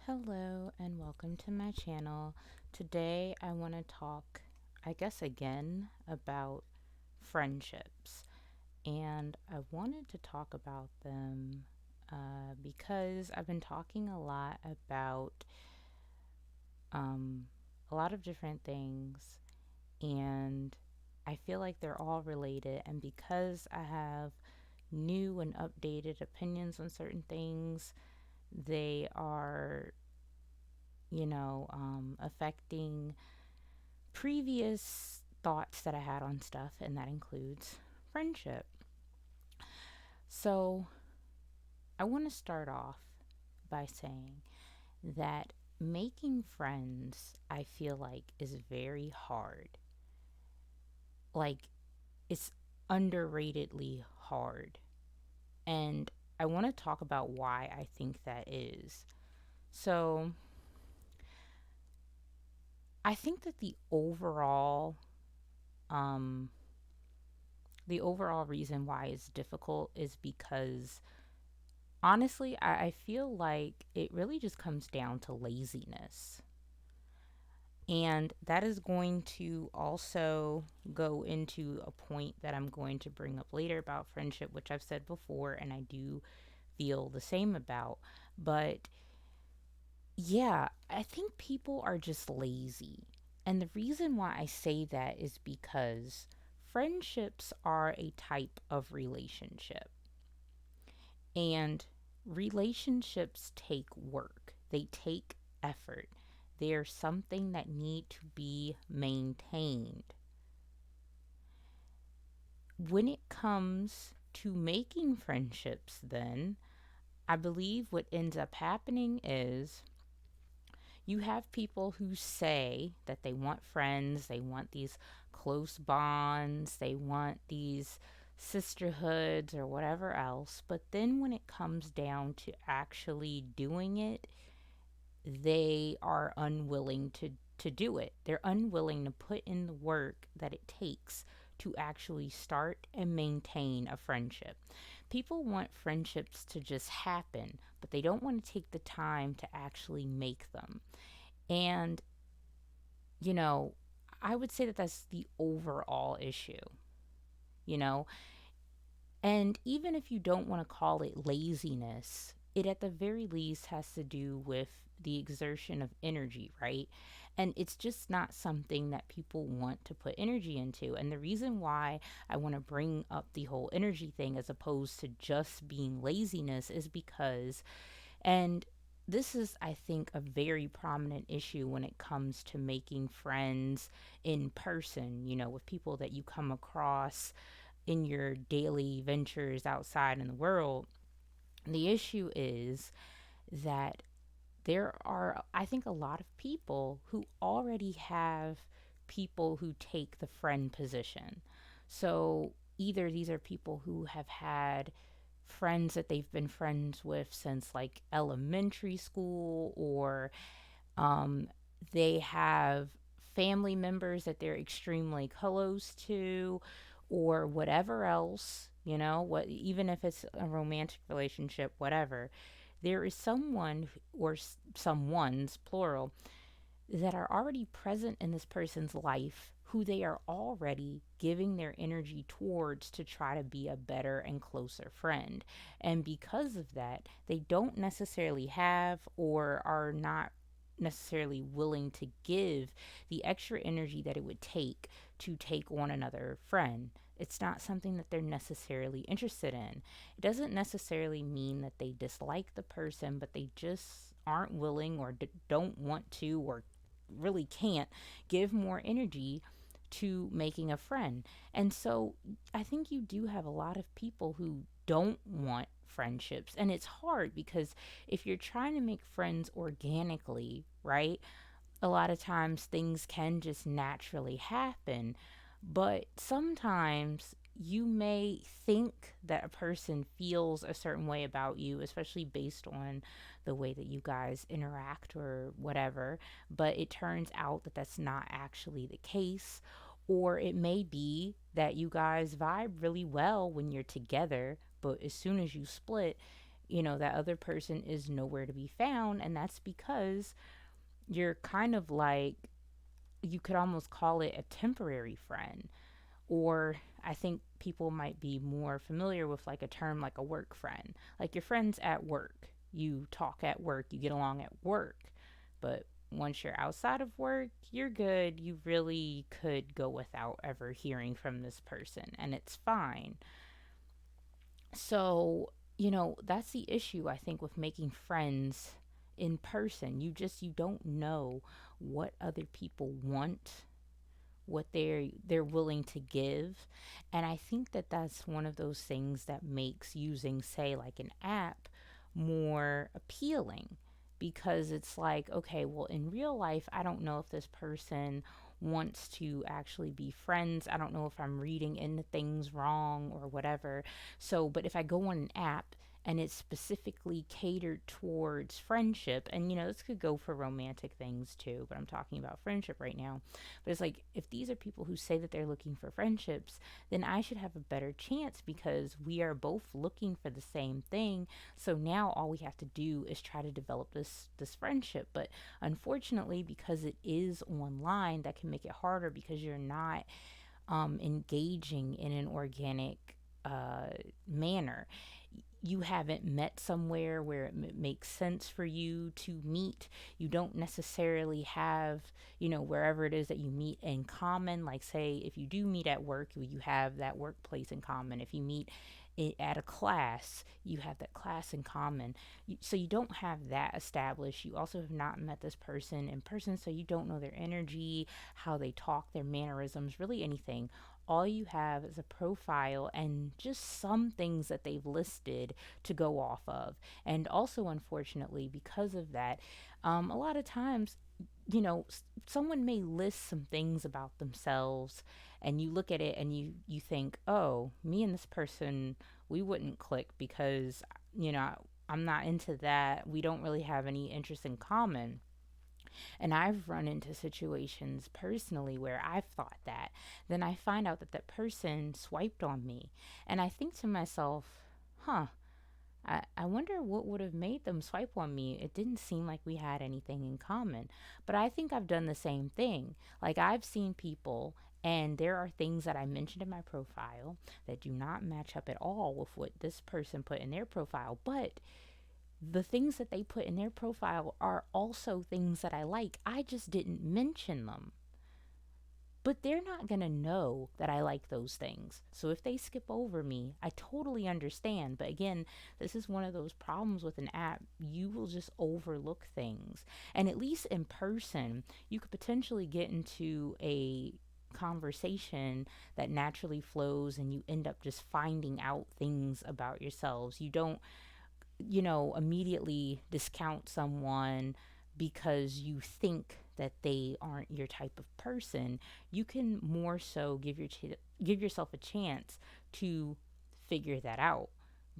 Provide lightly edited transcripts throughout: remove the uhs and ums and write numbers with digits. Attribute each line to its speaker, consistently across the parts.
Speaker 1: Hello and welcome to my channel. Today I want to talk, I guess again, about friendships. And I wanted to talk about them because I've been talking a lot about um, a lot of different things, and I feel like they're all related. And because I have new and updated opinions on certain things, they are affecting previous thoughts that I had on stuff, and that includes friendship. So, I want to start off by saying that making friends, I feel like, is very hard. Like, it's underratedly hard. And I want to talk about why I think that is. So, I think that um, the overall reason why it's difficult is because honestly, I feel like it really just comes down to laziness. And that is going to also go into a point that I'm going to bring up later about friendship, which I've said before, and I do feel the same about. But yeah, I think people are just lazy. And the reason why I say that is because friendships are a type of relationship. And relationships take work, they take effort. They're something that need to be maintained. When it comes to making friendships, then I believe what ends up happening is you have people who say that they want friends, they want these close bonds, they want these sisterhoods or whatever else. But then when it comes down to actually doing it, they are unwilling to do it. They're unwilling to put in the work that it takes to actually start and maintain a friendship. People want friendships to just happen, but they don't want to take the time to actually make them. And, you know, I would say that that's the overall issue, you know? And even if you don't want to call it laziness, it at the very least has to do with the exertion of energy, right? And it's just not something that people want to put energy into. And the reason why I want to bring up the whole energy thing as opposed to just being laziness is because, and this is, I think, a very prominent issue when it comes to making friends in person, with people that you come across in your daily ventures outside in the world. The issue is that there are, I think, a lot of people who already have people who take the friend position. So either these are people who have had friends that they've been friends with since like elementary school, or um, they have family members that they're extremely close to, or whatever else, what, even if it's a romantic relationship, whatever. There is someone or someone's plural that are already present in this person's life who they are already giving their energy towards to try to be a better and closer friend. And because of that, they don't necessarily have or are not necessarily willing to give the extra energy that it would take to take on another friend. It's not something that they're necessarily interested in. It doesn't necessarily mean that they dislike the person, but they just aren't willing or don't want to or really can't give more energy to making a friend. And so I think you do have a lot of people who don't want friendships. And it's hard because if you're trying to make friends organically, right? A lot of times things can just naturally happen. But sometimes you may think that a person feels a certain way about you, especially based on the way that you guys interact or whatever. But it turns out that that's not actually the case. Or it may be that you guys vibe really well when you're together, but as soon as you split, that other person is nowhere to be found. And that's because you're kind of like, you could almost call it a temporary friend. Or I think people might be more familiar with like a term like a work friend. Like your friends at work. You talk at work, you get along at work. But once you're outside of work, you're good. You really could go without ever hearing from this person, and it's fine. So, that's the issue I think with making friends in person. You don't know what other people want, what they're willing to give. And I think that that's one of those things that makes using, say, like an app more appealing, because it's like, okay, well, in real life I don't know if this person wants to actually be friends. I don't know if I'm reading into things wrong or whatever. So but if I go on an app and it's specifically catered towards friendship, and this could go for romantic things too, but I'm talking about friendship right now. But it's like, if these are people who say that they're looking for friendships, then I should have a better chance because we are both looking for the same thing. So now all we have to do is try to develop this friendship. But unfortunately, because it is online, that can make it harder because you're not engaging in an organic manner. You haven't met somewhere where makes sense for you to meet. You don't necessarily have, wherever it is that you meet in common. Like, say, if you do meet at work, you have that workplace in common. If you meet at a class, you have that class in common. So you don't have that established. You also have not met this person in person, so you don't know their energy, how they talk, their mannerisms, really anything. All you have is a profile and just some things that they've listed to go off of. And also, unfortunately, because of that, a lot of times, someone may list some things about themselves, and you look at it and you think, oh, me and this person, we wouldn't click because, you know, I'm not into that. We don't really have any interest in common. And I've run into situations personally where I've thought that. Then I find out that that person swiped on me. And I think to myself, huh, I wonder what would have made them swipe on me. It didn't seem like we had anything in common. But I think I've done the same thing. Like, I've seen people, and there are things that I mentioned in my profile that do not match up at all with what this person put in their profile. But the things that they put in their profile are also things that I like. I just didn't mention them. But they're not going to know that I like those things. So if they skip over me, I totally understand. But again, this is one of those problems with an app. You will just overlook things. And at least in person, you could potentially get into a conversation that naturally flows, and you end up just finding out things about yourselves. You don't, immediately discount someone because you think that they aren't your type of person. You can more so give yourself a chance to figure that out.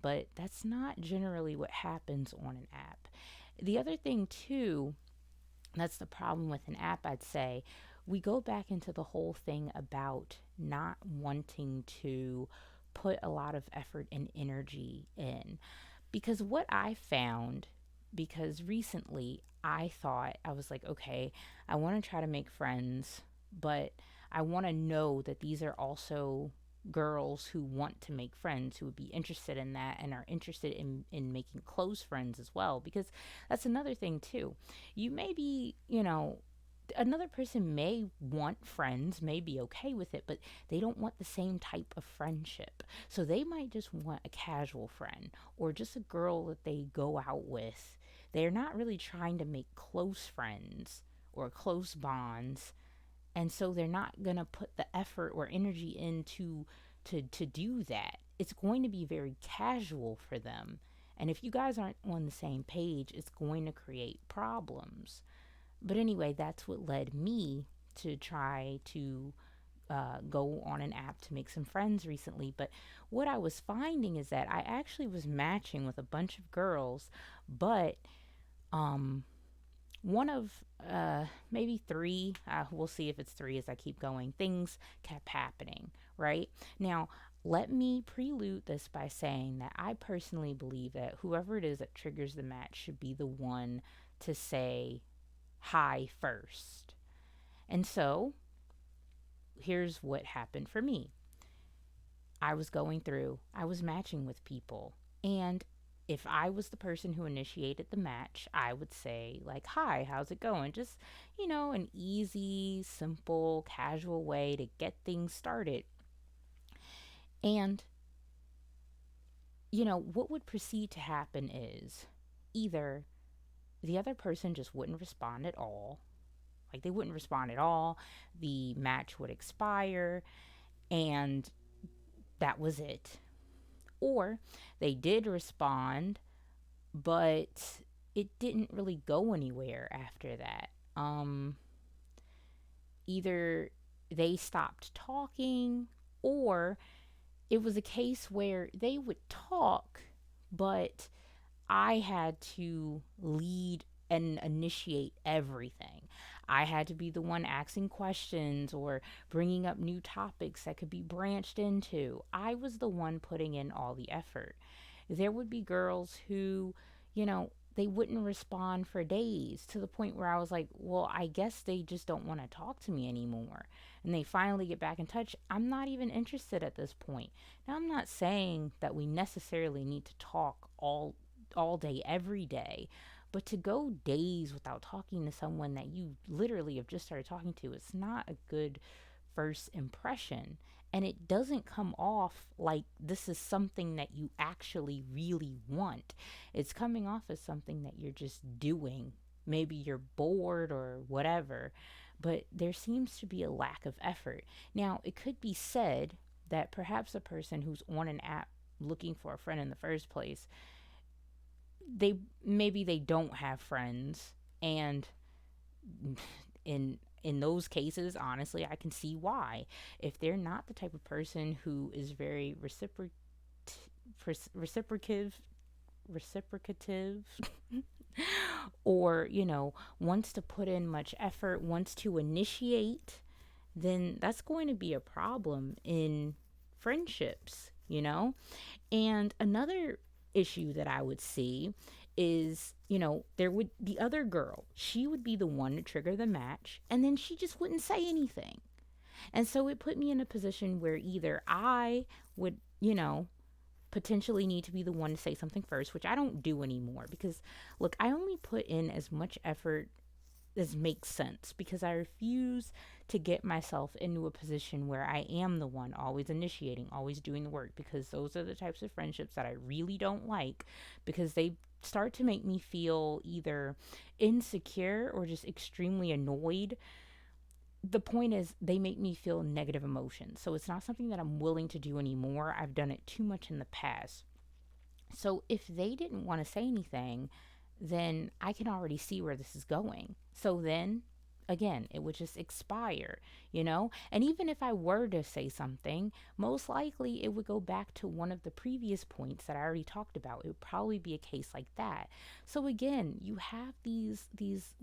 Speaker 1: But that's not generally what happens on an app. The other thing too, that's the problem with an app, I'd say, we go back into the whole thing about not wanting to put a lot of effort and energy in. Because what I found, because recently I thought, I was like, okay, I want to try to make friends, but I want to know that these are also girls who want to make friends, who would be interested in that and are interested in making close friends as well. Because that's another thing too. You may be, another person may want friends, may be okay with it, but they don't want the same type of friendship. So they might just want a casual friend or just a girl that they go out with. They're not really trying to make close friends or close bonds. And so they're not going to put the effort or energy into to do that. It's going to be very casual for them. And if you guys aren't on the same page, it's going to create problems. But anyway, that's what led me to try to go on an app to make some friends recently. But what I was finding is that I actually was matching with a bunch of girls, but um, one of maybe three, we'll see if it's three as I keep going, things kept happening, right? Now, let me prelude this by saying that I personally believe that whoever it is that triggers the match should be the one to say hi first. And so here's what happened for me. I was matching with people. And if I was the person who initiated the match, I would say, like, hi, how's it going? Just, an easy, simple, casual way to get things started. And, what would proceed to happen is either the other person just wouldn't respond at all, like, they wouldn't respond at all, the match would expire, and that was it. Or they did respond, but it didn't really go anywhere after that. Either they stopped talking, or it was a case where they would talk, but I had to lead and initiate everything. I had to be the one asking questions or bringing up new topics that could be branched into. I was the one putting in all the effort. There would be girls who, they wouldn't respond for days, to the point where I was like, well, I guess they just don't want to talk to me anymore. And they finally get back in touch. I'm not even interested at this point. Now, I'm not saying that we necessarily need to talk all day every day, but to go days without talking to someone that you literally have just started talking to, it's not a good first impression. And it doesn't come off like this is something that you actually really want. It's coming off as something that you're just doing. Maybe you're bored or whatever, but there seems to be a lack of effort. Now, it could be said that perhaps a person who's on an app looking for a friend in the first place, they don't have friends, and in those cases, honestly, I can see why. If they're not the type of person who is very reciprocative reciprocative or wants to put in much effort, wants to initiate, then that's going to be a problem in friendships. And another issue that I would see is, there would the other girl, she would be the one to trigger the match, and then she just wouldn't say anything. And so it put me in a position where either I would, potentially need to be the one to say something first, which I don't do anymore because, look, I only put in as much effort this makes sense, because I refuse to get myself into a position where I am the one always initiating, always doing the work, because those are the types of friendships that I really don't like, because they start to make me feel either insecure or just extremely annoyed. The point is, they make me feel negative emotions. So it's not something that I'm willing to do anymore. I've done it too much in the past. So if they didn't want to say anything, then I can already see where this is going. So then again, it would just expire. And even if I were to say something, most likely it would go back to one of the previous points that I already talked about. It would probably be a case like that. So again, you have these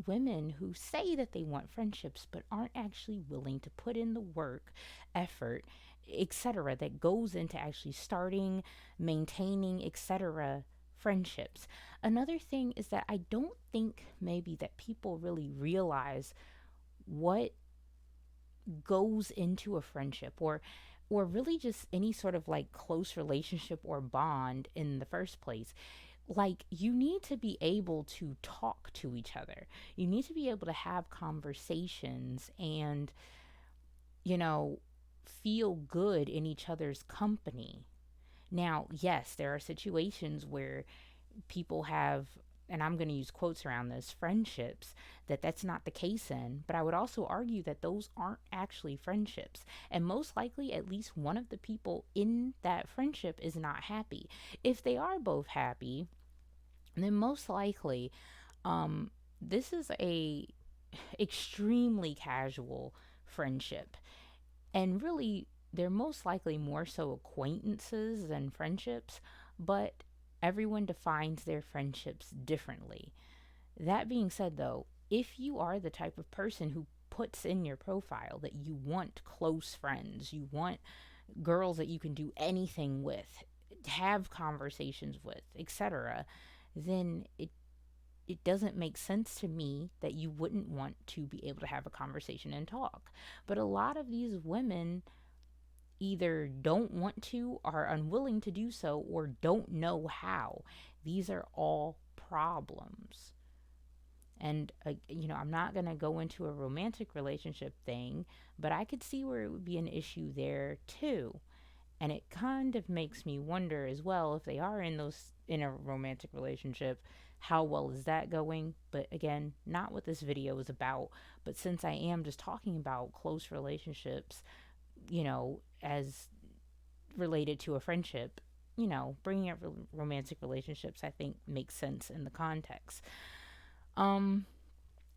Speaker 1: women who say that they want friendships but aren't actually willing to put in the work, effort, etc., that goes into actually starting, maintaining, etc., friendships. Another thing is that I don't think maybe that people really realize what goes into a friendship, or really just any sort of like close relationship or bond in the first place. Like, you need to be able to talk to each other. You need to be able to have conversations and, you know, feel good in each other's company. Now, yes, there are situations where people have, and I'm going to use quotes around this, friendships that's not the case in, but I would also argue that those aren't actually friendships, and most likely at least one of the people in that friendship is not happy. If they are both happy, then most likely this is a extremely casual friendship, and really they're most likely more so acquaintances than friendships, but everyone defines their friendships differently. That being said, though, if you are the type of person who puts in your profile that you want close friends, you want girls that you can do anything with, have conversations with, etc., then it doesn't make sense to me that you wouldn't want to be able to have a conversation and talk. But a lot of these women either don't want to, are unwilling to do so, or don't know how. These are all problems. And, I'm not going to go into a romantic relationship thing, but I could see where it would be an issue there too. And it kind of makes me wonder as well, if they are in a romantic relationship, how well is that going? But again, not what this video is about. But since I am just talking about close relationships, as related to a friendship, bringing up romantic relationships, I think makes sense in the context. Um,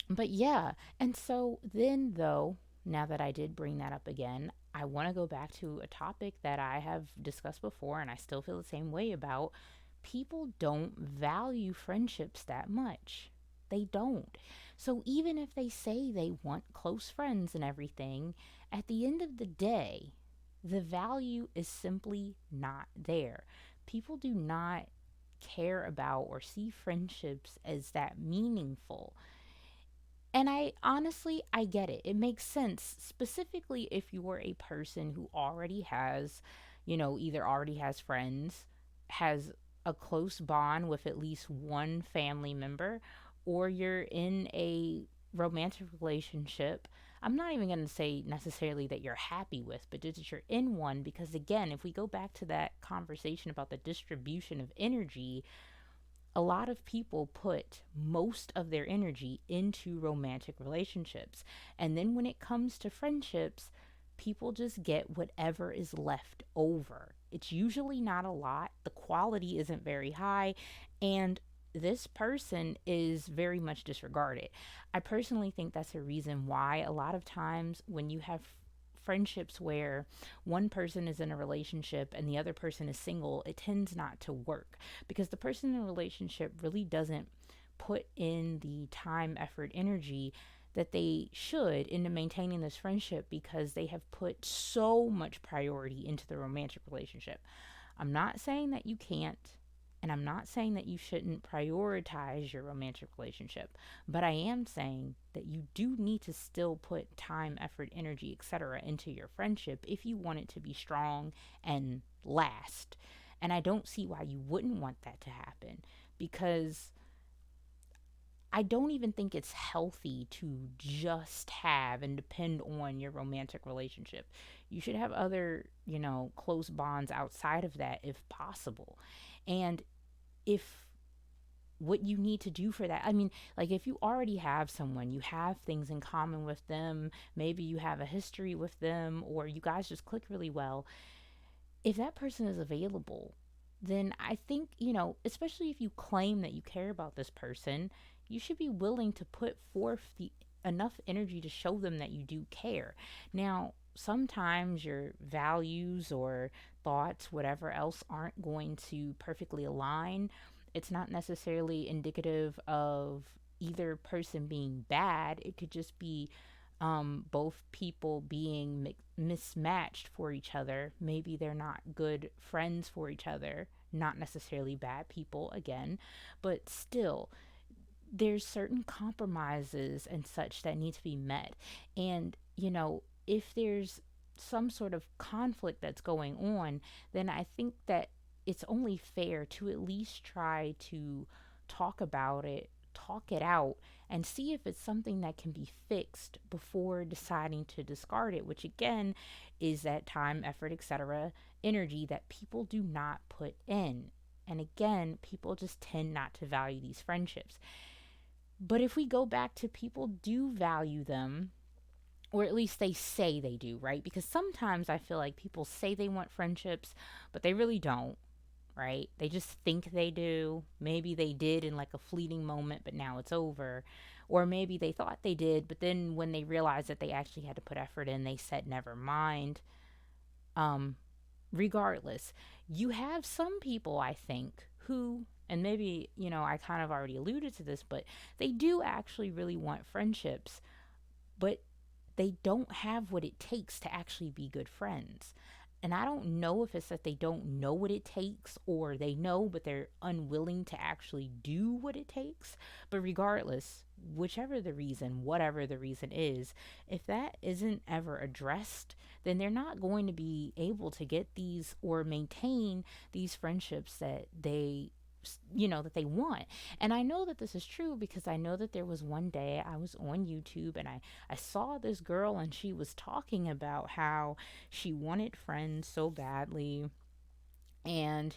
Speaker 1: but yeah, and so then though, now that I did bring that up again, I want to go back to a topic that I have discussed before and I still feel the same way about. People don't value friendships that much. They don't. So even if they say they want close friends and everything, at the end of the day, the value is simply not there. People do not care about or see friendships as that meaningful. And I honestly, I get it. It makes sense, specifically if you are a person who already has, either already has friends, has a close bond with at least one family member, or you're in a romantic relationship. I'm not even going to say necessarily that you're happy with, but just that you're in one. Because again, if we go back to that conversation about the distribution of energy, a lot of people put most of their energy into romantic relationships. And then when it comes to friendships, people just get whatever is left over. It's usually not a lot, the quality isn't very high, and this person is very much disregarded. I personally think that's a reason why a lot of times when you have friendships where one person is in a relationship and the other person is single, it tends not to work because the person in a relationship really doesn't put in the time, effort, energy that they should into maintaining this friendship because they have put so much priority into the romantic relationship. I'm not saying that you can't, and I'm not saying that you shouldn't prioritize your romantic relationship, but I am saying that you do need to still put time, effort, energy, etc. into your friendship if you want it to be strong and last. And I don't see why you wouldn't want that to happen because I don't even think it's healthy to just have and depend on your romantic relationship. You should have other, close bonds outside of that if possible. And if what you need to do for that, I mean, like if you already have someone, you have things in common with them, maybe you have a history with them, or you guys just click really well, if that person is available, then I think, especially if you claim that you care about this person, you should be willing to put forth the enough energy to show them that you do care. Now, sometimes your values or thoughts, whatever else, aren't going to perfectly align. It's not necessarily indicative of either person being bad. It could just be both people being mismatched for each other. Maybe they're not good friends for each other, not necessarily bad people again, but still, there's certain compromises and such that need to be met. And, if there's some sort of conflict that's going on, then I think that it's only fair to at least try to talk about it, talk it out, and see if it's something that can be fixed before deciding to discard it, which again is that time, effort, etc., energy that people do not put in. And again, people just tend not to value these friendships. But if we go back to people do value them, or at least they say they do, right? Because sometimes I feel like people say they want friendships, but they really don't, right? They just think they do. Maybe they did in like a fleeting moment, but now it's over. Or maybe they thought they did, but then when they realized that they actually had to put effort in, they said, never mind. Um, Regardless, you have some people, I think, who, and maybe, I kind of already alluded to this, but they do actually really want friendships, but they don't have what it takes to actually be good friends. And I don't know if it's that they don't know what it takes, or they know but they're unwilling to actually do what it takes. But regardless, whichever the reason, whatever the reason is, if that isn't ever addressed, then they're not going to be able to get these or maintain these friendships that that they want. And I know that this is true because I know that there was one day I was on YouTube, and I saw this girl, and she was talking about how she wanted friends so badly. And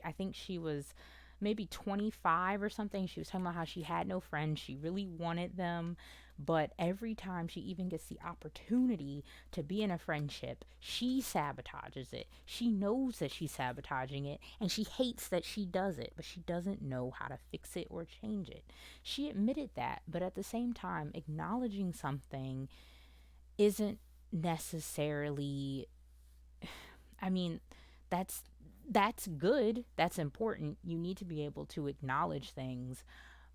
Speaker 1: I think she was maybe 25 or something. She was talking about how she had no friends, she really wanted them, but every time she even gets the opportunity to be in a friendship, she sabotages it. She knows that she's sabotaging it, and she hates that she does it, but she doesn't know how to fix it or change it. She admitted that, but at the same time, acknowledging something isn't necessarily, I mean, that's that's good. That's important. You need to be able to acknowledge things,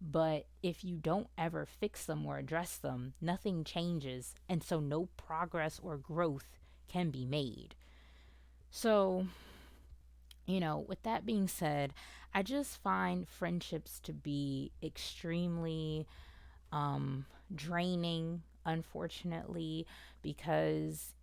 Speaker 1: but if you don't ever fix them or address them, nothing changes, and so no progress or growth can be made. So, with that being said, I just find friendships to be extremely um, draining, unfortunately, because,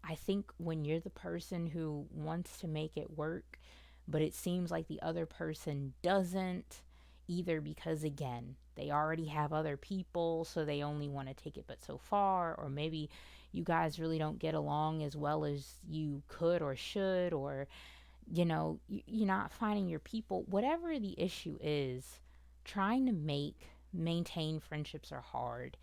Speaker 1: I think when you're the person who wants to make it work, but it seems like the other person doesn't, either because, again, they already have other people, so they only want to take it but so far, or maybe you guys really don't get along as well as you could or should, or you're not finding your people, whatever the issue is. Trying to maintain friendships are hard.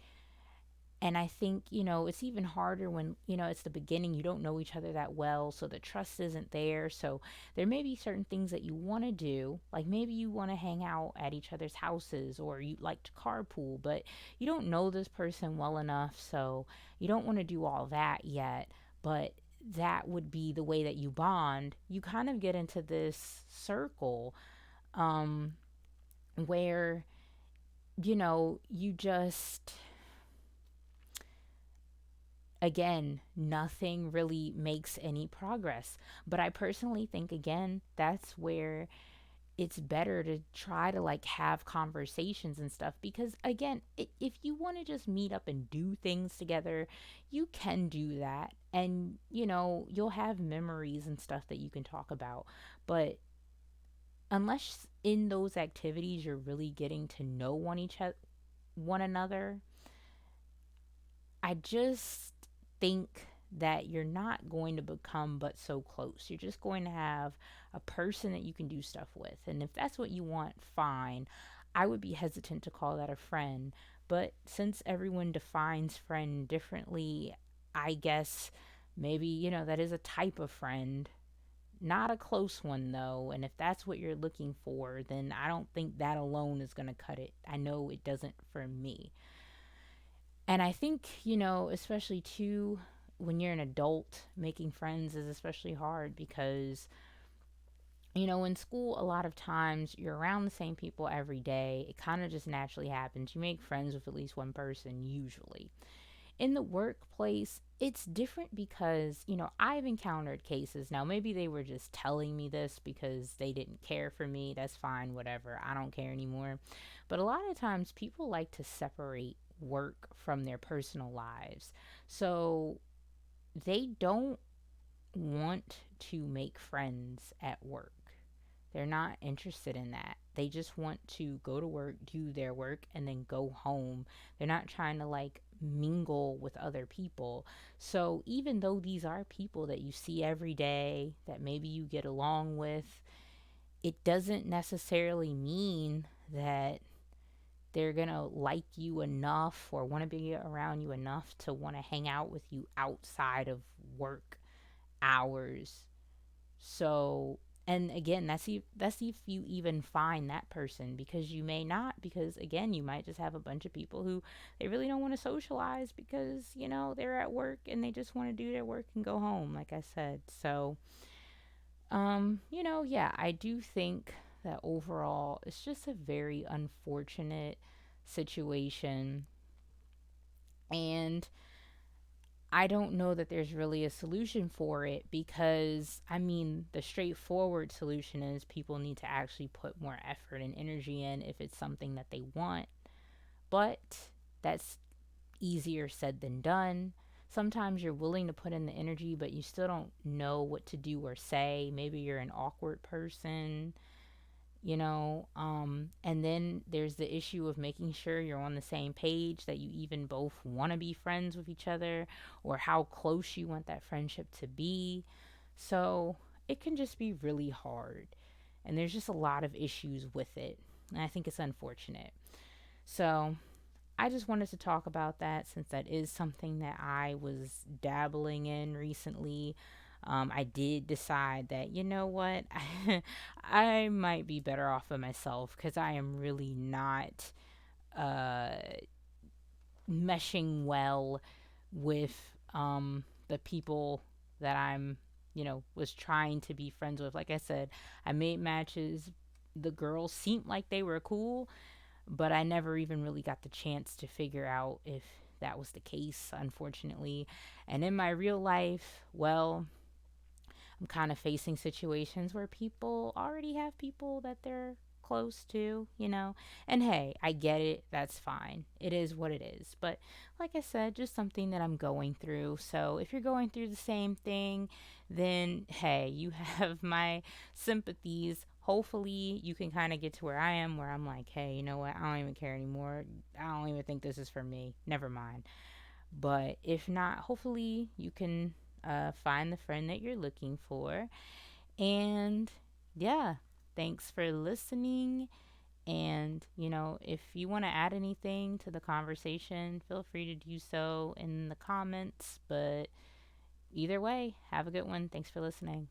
Speaker 1: And I think, it's even harder when, it's the beginning. You don't know each other that well, so the trust isn't there. So there may be certain things that you want to do, like maybe you want to hang out at each other's houses, or you like to carpool, but you don't know this person well enough, so you don't want to do all that yet. But that would be the way that you bond. You kind of get into this circle, um, where, you just, again, nothing really makes any progress. But I personally think, again, that's where it's better to try to like have conversations and stuff, because again, if you want to just meet up and do things together, you can do that, and you'll have memories and stuff that you can talk about. But unless in those activities you're really getting to know one another, I just think that you're not going to become but so close. You're just going to have a person that you can do stuff with. And if that's what you want, fine. I would be hesitant to call that a friend. But since everyone defines friend differently, I guess maybe, that is a type of friend. Not a close one, though. And if that's what you're looking for, then I don't think that alone is going to cut it. I know it doesn't for me. And I think, especially too, when you're an adult, making friends is especially hard because, in school, a lot of times you're around the same people every day. It kind of just naturally happens. You make friends with at least one person, usually. In the workplace, it's different because, I've encountered cases. Now, maybe they were just telling me this because they didn't care for me. That's fine, whatever. I don't care anymore. But a lot of times people like to separate work from their personal lives. So they don't want to make friends at work. They're not interested in that. They just want to go to work, do their work, and then go home. They're not trying to like mingle with other people. So even though these are people that you see every day, that maybe you get along with, it doesn't necessarily mean that they're gonna like you enough or want to be around you enough to want to hang out with you outside of work hours. So, and again, that's if you even find that person, because you may not, because again, you might just have a bunch of people who they really don't want to socialize because, they're at work and they just want to do their work and go home, like I said. So, yeah, I do think that overall it's just a very unfortunate situation. And I don't know that there's really a solution for it because, I mean, the straightforward solution is people need to actually put more effort and energy in if it's something that they want. But that's easier said than done. Sometimes you're willing to put in the energy, but you still don't know what to do or say. Maybe you're an awkward person, and then there's the issue of making sure you're on the same page, that you even both want to be friends with each other, or how close you want that friendship to be. So it can just be really hard, and there's just a lot of issues with it, and I think it's unfortunate. So I just wanted to talk about that since that is something that I was dabbling in recently. I did decide that, you know what, I might be better off by myself because I am really not uh, meshing well with the people that was trying to be friends with. Like I said, I made matches. The girls seemed like they were cool, but I never even really got the chance to figure out if that was the case, unfortunately. And in my real life, well, I'm kind of facing situations where people already have people that they're close to. And hey, I get it. That's fine. It is what it is. But like I said, just something that I'm going through. So if you're going through the same thing, then hey, you have my sympathies. Hopefully, you can kind of get to where I am, where I'm like, hey, you know what? I don't even care anymore. I don't even think this is for me. Never mind. But if not, hopefully, you can find the friend that you're looking for. And yeah, thanks for listening. And, if you want to add anything to the conversation, feel free to do so in the comments. But either way, have a good one. Thanks for listening.